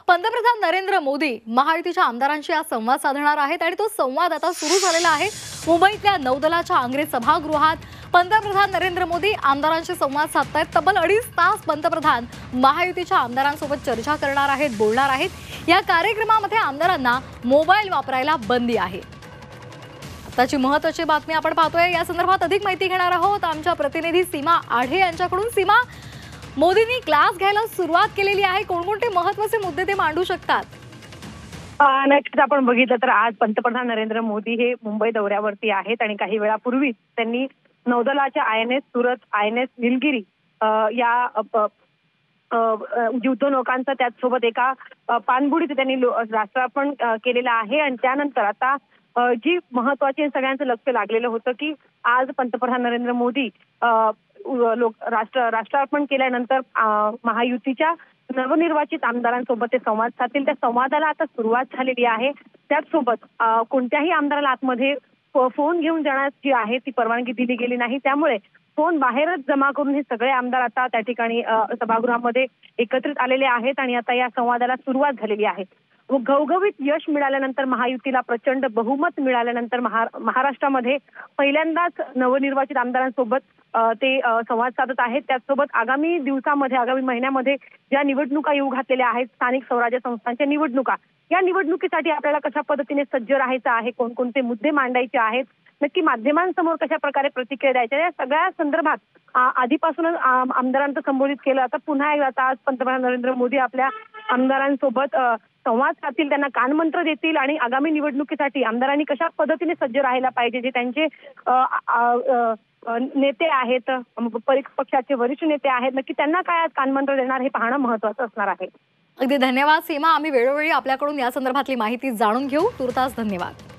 पंतप्रधान नरेंद्र मोदी महायुतीच्या आमदारांशी आज संवाद साधणार आहेत आणि तो संवाद आता सुरू झालेला आहे। मुंबईतल्या नौदलाच्या आंग्रे सभागृहात पंतप्रधान नरेंद्र मोदी आमदारांशी संवाद साधतायत। तब्बल 2.5 तास पंतप्रधान महायुतीच्या आमदारांसोबत चर्चा करणार आहेत, बोलणार आहेत। या कार्यक्रमामध्ये आमदारांना मोबाईल वापरायला बंदी आहे। आताची महत्त्वाची बातमी आपण पाहतोय। या संदर्भात अधिक माहिती घेणार आहोत आमच्या प्रतिनिधी सीमा आढे यांच्याकडून। सीमा, मोदींनी क्लास घ्यायला सुरुवात केलेली आहे, कोणकोणते महत्त्वाचे मुद्दे ते मांडू शकतात? नक्कीच आपण बघितलं तर आज पंतप्रधान नरेंद्र मोदी हे मुंबई दौऱ्यावरती आहेत आणि काही वेळापूर्वी त्यांनी नौदलाच्या INS सुरत, INS निलगिरी या युद्धनौकांचा त्याचसोबत एका पाणबुडीचं त्यांनी राष्ट्रार्पण केलेलं आहे। आणि त्यानंतर आता जी महत्त्वाची सगळ्यांचं लक्ष लागलेलं होतं की आज पंतप्रधान नरेंद्र मोदी राष्ट्रार्पण केल्यानंतर महायुतीच्या नवनिर्वाचित आमदारांसोबत ते संवाद साधतील। त्या संवादाला आता सुरुवात झालेली आहे। त्याचसोबत कोणत्याही आमदाराला आतमध्ये फोन घेऊन जाण्याची आहे ती परवानगी दिली गेली नाही। त्यामुळे फोन बाहेरच जमा करून हे सगळे आमदार आता त्या ठिकाणी सभागृहामध्ये एकत्रित आलेले आहेत आणि आता या संवादाला सुरुवात झालेली आहे। घवघवीत यश मिळाल्यानंतर, महायुतीला प्रचंड बहुमत मिळाल्यानंतर महाराष्ट्रामध्ये पहिल्यांदाच नवनिर्वाचित आमदारांसोबत ते संवाद साधत आहेत। त्याचसोबत आगामी दिवसामध्ये, आगामी महिन्यामध्ये ज्या निवडणुका येऊ घातलेल्या आहेत, स्थानिक स्वराज्य संस्थांच्या निवडणुका, या निवडणुकीसाठी आपल्याला कशा पद्धतीने सज्ज राहायचं आहे, कोणकोणते मुद्दे मांडायचे आहेत, नक्की माध्यमांसमोर कशा प्रकारे प्रतिक्रिया द्यायच्या, या सगळ्या संदर्भात आधीपासूनच आमदारांचं संबोधित केलं। आता पुन्हा एकदा आज पंतप्रधान नरेंद्र मोदी आपल्या आमदारांसोबत संवाद साधतील, त्यांना कानमंत्र देतील आणि आगामी निवडणुकीसाठी आमदारांनी कशा पद्धतीने सज्ज राहायला पाहिजे, जे त्यांचे नेते आहेत, पक्षाचे वरिष्ठ नेते आहेत, नक्की त्यांना काय कानमंत्र देणार हे पाहणं महत्त्वाचं असणार आहे। अगदी धन्यवाद सीमा, आम्ही वेळोवेळी आपल्याकडून या संदर्भातली माहिती जाणून घेऊ। तुर्तास धन्यवाद।